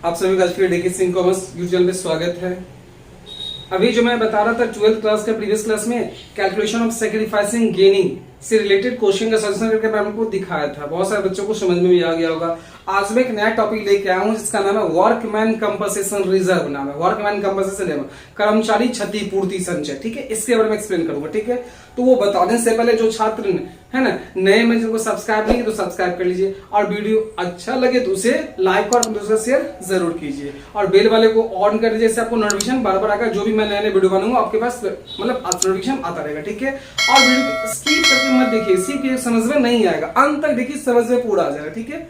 आप सभी का आज के डेके सिंह कॉमर्स यूट्यूब चैनल में स्वागत है। अभी जो मैं बता रहा था 12th क्लास का प्रीवियस क्लास में कैलकुलेशन ऑफ सैक्रिफाइसिंग गेनिंग से रिलेटेड क्वेश्चन का सॉल्यूशन करके मैं आपको दिखाया था। बहुत सारे बच्चों को समझ में भी आ गया होगा। आज मैं एक नया टॉपिक लेके आया हूँ जिसका नाम है वर्कमैन कंपनसेशन रिजर्व। नाम है वर्कमैन कंपनसेशन रिजर्व, कर्मचारी क्षतिपूर्ति संचय। ठीक है, इसके बारे में एक्सप्लेन करूंगा। ठीक है, तो वो बताने से पहले जो छात्र है ना नए में जिनको सब्सक्राइब नहीं तो सब्सक्राइब कर लीजिए, और वीडियो अच्छा लगे तो उसे लाइक और दूसरा शेयर जरूर कीजिए, और बेल वाले को ऑन कर दीजिए, इससे आपको नोटिफिकेशन बार बार आकर जो भी मैं नए नए वीडियो बनाऊंगा आपके पास मतलब नोटिफिकेशन आता रहेगा। ठीक है, और वीडियो स्किप करके मत देखिए, सिर्फ समझ में नहीं आएगा, अंत तक देखिए समझ में पूरा आ जाएगा। ठीक है,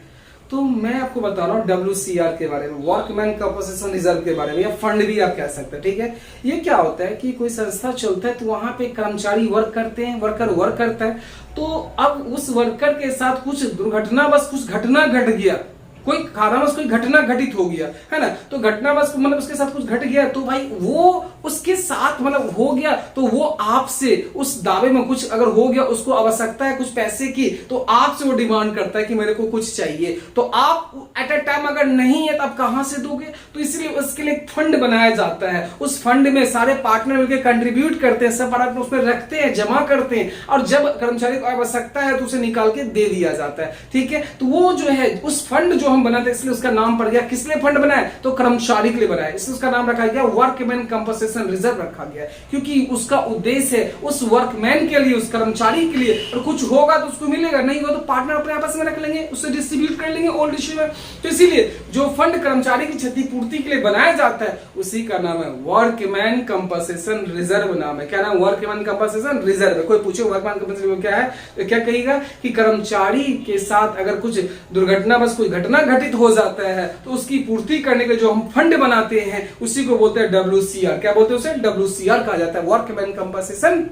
तो मैं आपको बता रहा हूँ WCR के बारे में, वर्कमैन कंपनसेशन रिजर्व के बारे में, या फंड भी आप कह सकते हैं। ठीक है, ये क्या होता है कि कोई संस्था चलता है तो वहां पे कर्मचारी वर्क करते हैं, वर्कर वर्क करता है, तो अब उस वर्कर के साथ कुछ दुर्घटना बस कुछ घटना घट गया, कोई कारणवश कोई घटना घटित हो गया है ना, तो घटना बस मतलब उसके साथ कुछ घट गया, तो भाई वो उसके साथ मतलब हो गया, तो वो आपसे उस दावे में कुछ अगर हो गया, उसको आवश्यकता है कुछ पैसे की, तो आपसे वो डिमांड करता है कि मेरे को कुछ चाहिए, तो आप एट अ टाइम अगर नहीं है तो आप कहां से दोगे? तो इसलिए उसके लिए एक फंड बनाया जाता है। उस फंड में सारे पार्टनर मिलकर कंट्रीब्यूट करते हैं, सब पार्टनर उसमें रखते हैं, जमा करते हैं, और जब कर्मचारी को आवश्यकता है तो उसे निकाल के दे दिया जाता है। ठीक है, तो वो जो है उस फंड जो हम बनाते हैं, इसलिए उसका नाम पड़ गया, किस लिए फंड बनाया? तो कर्मचारी के लिए बनाया, इसलिए उसका नाम रखा गया वर्कमैन कंपनसेशन रिजर्व रखा गया, क्योंकि उसका उद्देश्य है उस वर्कमैन के लिए, उस कर्मचारी के लिए, और कुछ होगा तो उसको मिलेगा, नहीं होगा तो पार्टनर अपने आपस में रख लेंगे, उससे डिस्ट्रीब्यूट कर लेंगे ओल्ड इश्यू में। तो इसीलिए जो फंड कर्मचारी की क्षतिपूर्ति के लिए बनाया जाता है उसी का नाम है वर्कमैन कंपनसेशन रिजर्व। नाम है, क्या नाम? Workman compensation reserve. कोई पूछे वर्कमैन कंपनसेशन क्या है तो क्या कहेगा कि कर्मचारी के साथ अगर कुछ दुर्घटना बस कोई घटना घटित हो जाता है तो उसकी पूर्ति करने के जो हम फंड बनाते हैं उसी को बोलते हैं WCR। क्या बोलते हैं उसे? WCR कहा जाता है, वर्कमैन कंपनसेशन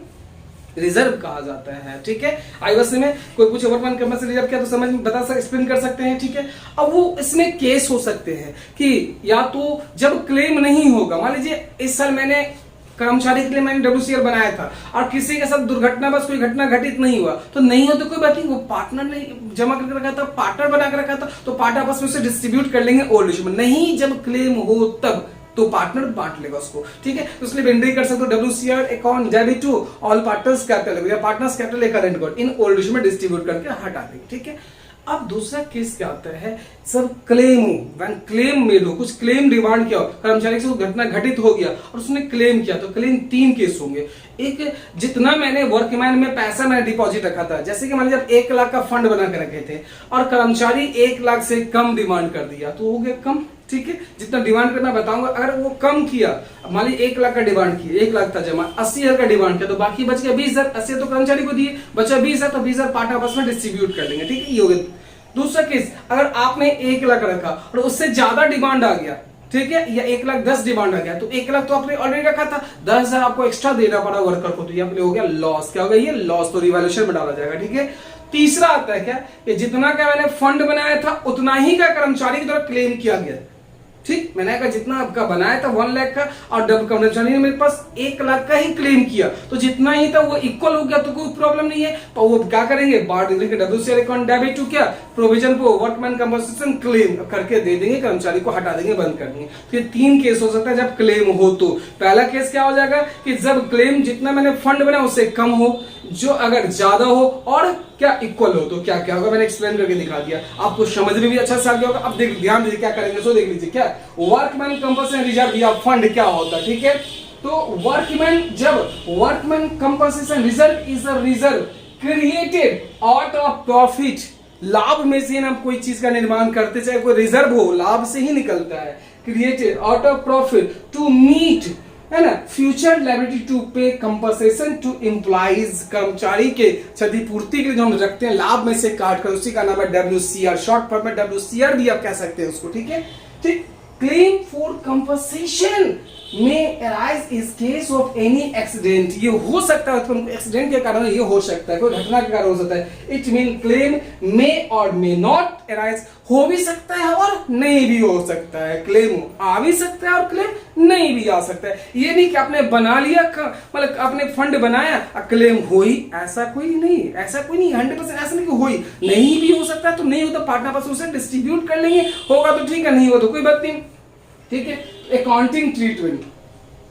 रिजर्व कहा जाता है। ठीक है, आईओएस में कोई पूछे वर्कमैन कंपनसेशन रिजर्व क्या, तो समझ में बता सकते, एक्सप्लेन कर सकते हैं। ठीक है, अब वो इसमें केस हो सकते हैं कि या तो जब क्लेम नहीं होगा, मान लीजिए इस साल मैंने कर्मचारी के लिए मैंने WCR बनाया था और किसी के साथ दुर्घटना बस कोई घटना घटित नहीं हुआ, तो नहीं हो तो कोई बात नहीं, वो पार्टनर ने जमा करके रखा था, पार्टनर बना कर रखा था, तो पार्टनर आपस में उसे डिस्ट्रीब्यूट कर लेंगे ओल्ड इश्यू में। नहीं, जब क्लेम हो तब तो पार्टनर बांट लेगा उसको। ठीक है, तो इसलिए एंट्री कर सकते हो WCR account debit to all partners capital या partners capital a current account in old issue में डिस्ट्रीब्यूट करके हटा देंगे। ठीक है, अब दूसरा केस क्या आता है, सब क्लेम हो, व्हेन क्लेम मेड हो, कुछ क्लेम डिमांड किया हो, कर्मचारी से घटना घटित हो गया और उसने क्लेम किया, तो क्लेम 3 केस होंगे। एक, जितना मैंने वर्कमैन में पैसा मैंने डिपॉजिट रखा था, जैसे कि मान लीजिए 1 लाख का फंड बना के रखे थे और कर्मचारी 1 लाख से कम डिमांड कर दिया, तो हो गया कम। ठीक है, जितना डिमांड करना बताऊंगा, अगर वो कम किया, मान लीजिए 1 लाख का डिमांड किया, 1 लाख था जमा, 80,000 का डिमांड किया, तो बाकी बच गया 20,000, 80 तो कर्मचारी को दिए, बचा 20,000, तो 20,000 पार्टनर आपस में डिस्ट्रीब्यूट कर लेंगे। ठीक है, ये हो गया। दूसरा केस, अगर आपने 1 लाख रखा और उससे ज्यादा डिमांड आ गया, ठीक है, या 1,10,000 डिमांड आ गया, तो 1 लाख तो आपने ऑलरेडी रखा था, 10,000 आपको एक्स्ट्रा देना पड़ा वर्कर को, तो ये हो गया लॉस। क्या हो गया? ये लॉस, तो रिवैल्यूएशन में डाला जाएगा। ठीक है, तीसरा आता है क्या कि जितना का मैंने फंड बनाया था उतना ही का कर्मचारी की तरफ क्लेम किया गया। ठीक, मैंने कहा जितना आपका बनाया था 1 लाख का और कर्मचारी ने मेरे पास 1 लाख का ही क्लेम किया, तो जितना ही था वो इक्वल हो गया, तो कोई प्रॉब्लम नहीं है। तो वो क्या करेंगे, बांट देंगे WCR अकाउंट डेबिट टू क्या प्रोविजन को वर्कमैन कंपनसेशन क्लेम करके दे देंगे, कर्मचारी को हटा देंगे, बंद कर देंगे। तो ये 3 केस हो सकता है जब क्लेम हो। तो पहला केस क्या हो जाएगा कि जब क्लेम जितना मैंने फंड बनाया उससे कम हो, जो अगर ज्यादा हो और क्या इक्वल हो, तो क्या क्या होगा मैंने एक्सप्लेन करके दिखा दिया, आपको समझ में भी अच्छा से आ गया होगा। अब देख ध्यान दीजिए क्या करेंगे, सो देख लीजिए क्या वर्कमैन कंपनसेशन रिजर्व या फंड क्या होता है। ठीक है, तो workman compensation reserve is a reserve created out of profit, लाभ में से हम कोई चीज का निर्माण करते, चाहे कोई रिजर्व हो, लाभ से ही निकलता है, created out of profit to meet, है ना, future liability to pay compensation to employees, कर्मचारी के क्षतिपूर्ति के लिए जो हम रखते हैं लाभ में से काट कर, उसी का नाम है WCR, शॉर्ट फॉर्म में WCR भी आप कह सकते हैं उसको। ठीक है, ठीक, क्लेम फॉर कंपनसेशन में अराइज इस केस ऑफ एनी एक्सीडेंट, ये हो सकता है एक्सीडेंट के कारण, ये हो सकता है कोई घटना के कारण हो सकता है। इट मीन क्लेम मे और मे नॉट अराइज, हो भी सकता है और नहीं भी हो सकता है, क्लेम आ भी सकता है और क्लेम नहीं भी आ सकता है। ये नहीं कि आपने बना लिया, मतलब आपने फंड बनाया क्लेम हो ही, ऐसा कोई नहीं, 100% ऐसा नहीं कि हो ही, नहीं भी हो सकता है, तो नहीं होता पार्टनर पास उसे डिस्ट्रीब्यूट कर लेंगे, होगा तो ठीक है, नहीं हो तो कोई बात नहीं। ठीक है। अकाउंटिंग ट्रीटमेंट,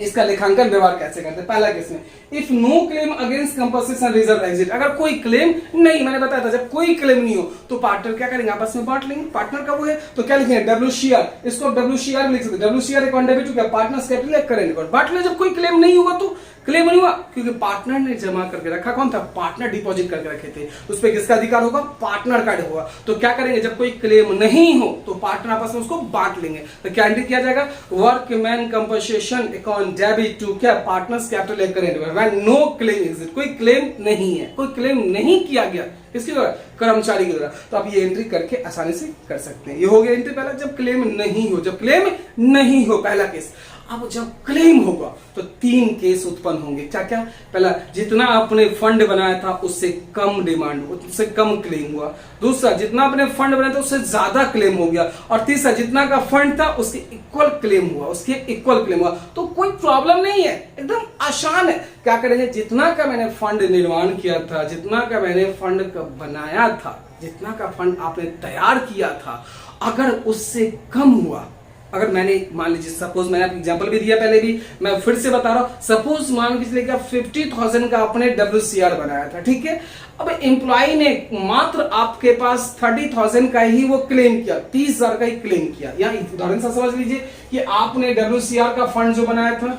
इसका लेखांकन व्यवहार कैसे करते हैं। पहला केस में if no claim against compensation reserve exit, अगर कोई क्लेम नहीं, मैंने बताया था जब कोई क्लेम नहीं हो तो पार्टनर क्या करेंगे, आपस में बांट लेंगे। पार्टनर का वो है तो क्या लिखेंगे, डब्ल्यूसीआर, इसको डब्ल्यूसीआर लिख सकते हैं, डब्ल्यूसीआर अकाउंट डेबिट टू क्या, पार्टनर्स कैपिटल या करेंट अकाउंट। बांट ले, जब कोई क्लेम नहीं होगा तो क्लेम नहीं हुआ क्योंकि पार्टनर ने जमा करके रखा, कौन था, पार्टनर डिपॉजिट करके रखे थे, उस पर किसका अधिकार होगा, पार्टनर का होगा। तो क्या करेंगे, जब कोई क्लेम नहीं हो तो पार्टनर आपस में उसको बांट लेंगे। तो क्या एंट्री किया जाएगा, workman compensation account debit to क्या, पार्टनर्स कैपिटल या current account when no claim exist, कोई क्लेम नहीं है, कोई क्लेम नहीं किया गया, किसके द्वारा, कर्मचारी के द्वारा। तो आप ये एंट्री करके आसानी से कर सकते हैं। ये हो गया एंट्री पहला, जब क्लेम नहीं हो, जब क्लेम नहीं हो, पहला केस। अब जब क्लेम होगा तो 3 केस उत्पन्न होंगे, क्या क्या, पहला जितना आपने फंड बनाया था उससे कम डिमांड, उससे कम क्लेम हुआ। दूसरा, जितना आपने फंड बनाया था उससे ज्यादा क्लेम हो गया। और तीसरा, जितना का फंड था उसके इक्वल क्लेम हुआ, उसके इक्वल क्लेम हुआ। तो कोई प्रॉब्लम नहीं है, एकदम आसान है। क्या करेंगे, जितना का मैंने फंड निर्माण किया था, जितना का मैंने फंड बनाया था, जितना का फंड आपने तैयार किया था, अगर उससे कम हुआ, अगर मैंने मान लीजिए सपोज, मैंने आपको एग्जांपल भी दिया पहले भी, मैं फिर से बता रहा हूं, सपोज मान लीजिए 50,000 का आपने डब्ल्यूसीआर बनाया था, ठीक है। अब एम्प्लॉय ने मात्र आपके पास 30,000 का ही वो क्लेम किया, 30,000 का ही क्लेम किया। यहाँ उदाहरण से समझ लीजिए कि आपने डब्ल्यूसीआर का फंड जो बनाया था,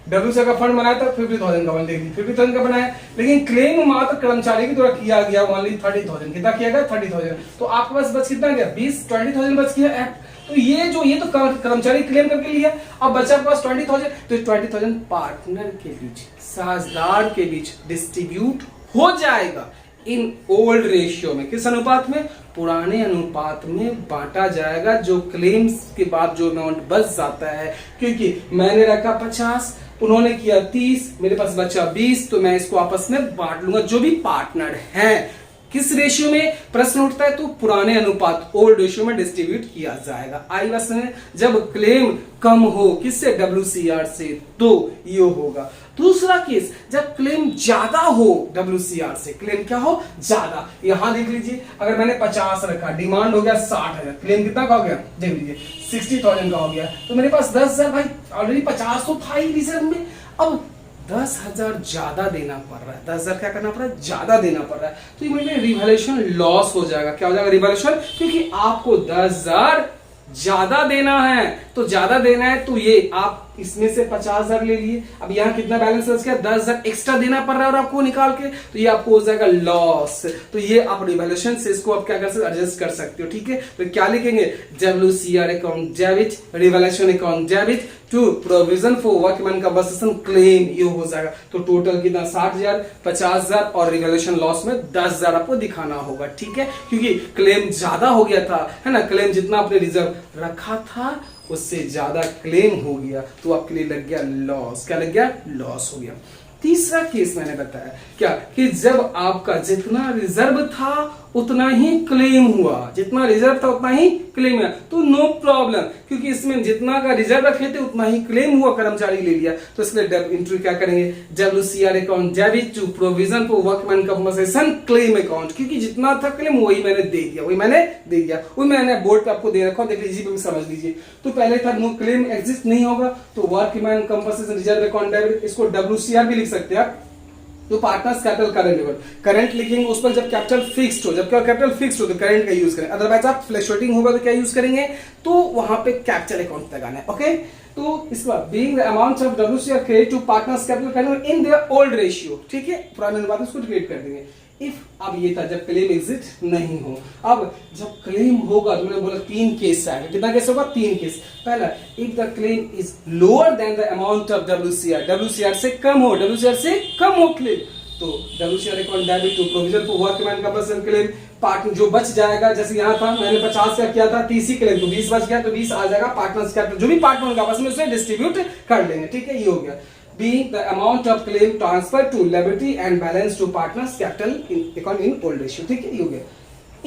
डब्ल्यूसीआर का फंड बनाया था 50,000 का, 50,000 का बनाया, लेकिन क्लेम मात्र कर्मचारी के द्वारा किया गया मान लीजिए 30,000, कितना किया गया, 30,000। तो आपके पास बच कितना गया, 20,000 बच गया। तो ये तो कर्मचारी क्लेम करके लिया, अब बचा आपके पास 20,000, तो 20,000 पार्टनर के बीच, साझेदार के बीच डिस्ट्रीब्यूट हो जाएगा इन ओल्ड रेशियो में, किस अनुपात में, पुराने अनुपात में बांटा जाएगा। जो क्लेम्स के बाद जो अमाउंट बच जाता है, क्योंकि मैंने रखा 50, उन्होंने किया 30, मेरे पास बचा 20, तो मैं इसको आपस में बांट लूंगा। जो भी पार्टनर हैं, किस रेशियो में प्रश्न उठता है, तो पुराने अनुपात, ओल्ड रेशियो में डिस्ट्रीब्यूट किया जाएगा। आई बस में जब क्लेम कम हो, किससे, डब्ल्यूसीआर से, तो ये होगा। दूसरा केस, जब क्लेम ज्यादा हो, डब्ल्यूसीआर से क्लेम क्या हो, ज्यादा। यहां देख लीजिए, अगर मैंने 50 रखा, डिमांड हो गया 60,000, क्लेम कितना का हो गया, देख लीजिए 60,000 का हो गया, तो मेरे पास 10,000, भाई ऑलरेडी 50 तो था ही रिजर्व में, अब 10,000 ज्यादा देना पड़ रहा है, 10,000 क्या करना पड़ रहा है, ज्यादा देना पड़ रहा है। तो ये मेरे रिवैल्यूएशन लॉस हो जाएगा। क्या हो जाएगा, रिवैल्यूएशन, क्योंकि आपको 10,000 ज्यादा देना है, तो ज्यादा देना है, तो ये आप इसमें से 50,000 ले लिए। अब यहाँ कितना बैलेंस बच गया, 10,000 एक्स्ट्रा देना पड़ रहा है और आपको निकाल के, तो ये आपको हो जाएगा लॉस। तो ये आप रिवैल्यूएशन से इसको आप क्या कर सकते, एडजस्ट कर सकते हो, ठीक है। तो क्या लिखेंगे, WCR account debit, revaluation account debit to provision for workman compensation claim, ये हो जाएगा। तो टोटल कितना, 60,000, 50,000 और रिवैल्यूएशन लॉस में 10,000 आपको दिखाना होगा, ठीक है। क्योंकि क्लेम ज्यादा हो गया था, है ना, क्लेम जितना आपने रिजर्व रखा था उससे ज्यादा क्लेम हो गया, तो आपके लिए लग गया लॉस। क्या लग गया, लॉस हो गया। तीसरा केस मैंने बताया क्या, कि जब आपका जितना रिजर्व था उतना ही क्लेम हुआ, जितना रिजर्व था उतना ही क्लेम हुआ, तो नो प्रॉब्लम, क्योंकि इसमें जितना का रिजर्व रखे थे उतना ही क्लेम हुआ, कर्मचारी ले लिया। तो इसलिए इंट्री क्या करेंगे, WCR account debit to provision for workman compensation claim account, क्योंकि जितना था क्लेम वही मैंने दे दिया, वही मैंने बोर्ड पे आपको दे रखा, देख लीजिए, समझ लीजिए। तो पहले था नो क्लेम एग्जिस्ट नहीं होगा, तो workman compensation reserve account debit, इसको डब्ल्यूसीआर भी लिख सकते हैं आप। तो partners capital current level, current लिखेंगे उस पर जब कैपिटल फिक्स्ड हो, जब क्या कैपिटल फिक्स्ड हो तो करंट का यूज करें, अदरवाइज आप फ्लक्चुएटिंग होगा तो क्या यूज करेंगे, तो वहां पे कैपिटल अकाउंट लगाना है, ओके। तो इसके बाद being the amount of WCR credit to partners capital current in their old ratio, ठीक है, पुराने अनुपात उसको क्रिएट कर देंगे। इफ, अब ये था जब क्लेम एग्जिट नहीं हो। अब जब क्लेम होगा तो मैंने बोला 3 केस आएगा, कितना केस होगा, 3 केस। पहला, if the claim is lower than the amount of WCR, WCR से कम हो, डब्ल्यूसीआर से कम हो क्लेम, तो WCR account debit to provision for workman compensation claim, part जो बच जाएगा, जैसे यहाँ था मैंने 50 का किया था, 30 ही क्लेम, तो 20 बच गया, तो 20 आ जाएगा पार्टनर्स कैपिटल, जो भी पार्टनर होगा आपस में उसे डिस्ट्रीब्यूट कर लेंगे, ठीक है, ये हो गया। Being the amount of claim transferred to liability and balance to partners capital in account in old ratio, ठीक है, ये हो गया।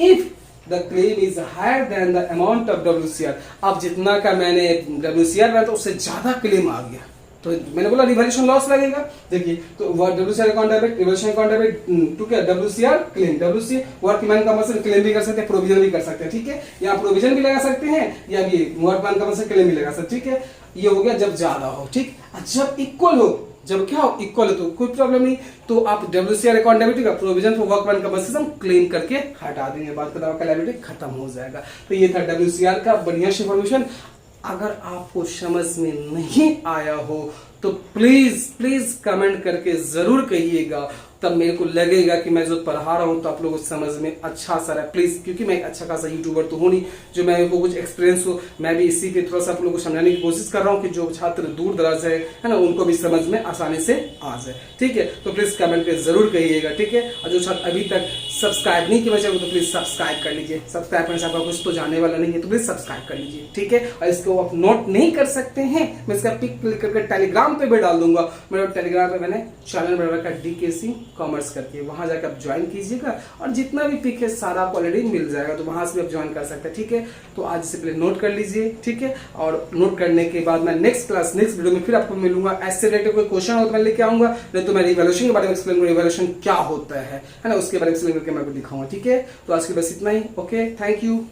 If the claim is higher than the amount of WCR, अब जितना का मैंने WCR बनाया था उससे ज्यादा क्लेम आ गया, तो मैंने बोला रिवॉल्यूशन लॉस लगेगा। देखिए तो WCR account debit, revaluation account debit to क्या WCR claim, WC workman compensation claim भी कर सकते हैं, प्रोविजन भी कर सकते हैं, ठीक है। या प्रोविजन भी लगा सकते हैं या भी वर्क मैन कंपल्सन क्लेम भी लगा सकते हैं, ठीक है। ये हो गया जब ज्यादा हो, ठीक। जब इक्वल हो, जब क्या हो इक्वल हो तो कोई प्रॉब्लम नहीं, तो आप WCR अकाउंट डेबिट का provision for workman compensation claim करके हटा देंगे, बात खत्म, आपका लायबिलिटी खत्म हो जाएगा। तो ये था WCR का बढ़िया इंफॉर्मेशन। अगर आपको समझ में नहीं आया हो तो प्लीज प्लीज कमेंट करके जरूर कहिएगा, तब मेरे को लगेगा कि मैं जो पढ़ा रहा हूं तो आप लोगों को समझ में अच्छा सा रहा है। प्लीज, क्योंकि मैं एक अच्छा खासा यूट्यूबर तो हूं नहीं जो मैं को कुछ एक्सपीरियंस हो, मैं भी इसी पे थोड़ा सा आप लोगों को समझाने की कोशिश कर रहा हूं कि जो छात्र दूर दराज है ना, उनको भी समझ में आसानी से आ जाए, ठीक है। तो प्लीज कमेंट करके जरूर कहिएगा, ठीक है। और जो छात्र अभी तक सब्सक्राइब नहीं किया तो प्लीज सब्सक्राइब कर लीजिए। सब्सक्राइब करने से आपका कुछ तो जाने वाला नहीं है, तो प्लीज सब्सक्राइब कर लीजिए, ठीक है। और इसको आप नोट नहीं कर सकते हैं, मैं इसका पिक क्लिक करके टेलीग्राम पे भी डाल दूंगा। मेरे टेलीग्राम पे मैंने चैनल बना रखा है DKC कॉमर्स करके, वहां जाकर आप ज्वाइन कीजिएगा और जितना भी पिक है सारा आपको ऑलरेडी मिल जाएगा, तो वहां से भी आप ज्वाइन कर सकते हैं, ठीक है। तो आज से पहले नोट कर लीजिए, ठीक है। और नोट करने के बाद मैं नेक्स्ट क्लास नेक्स्ट वीडियो में फिर आपको मिलूंगा। ऐसे रिलेटेड कोई क्वेश्चन हो तो मैं लेके आऊंगा, नहीं तो मैं रिवॉल्यूशन के बारे में एक्सप्लेन करूंगा, रिवॉल्यूशन क्या होता है ना, उसके बारे में एक्सप्लेन करके मैं आपको दिखाऊंगा, ठीक है। तो आज के बस इतना ही, ओके, थैंक यू।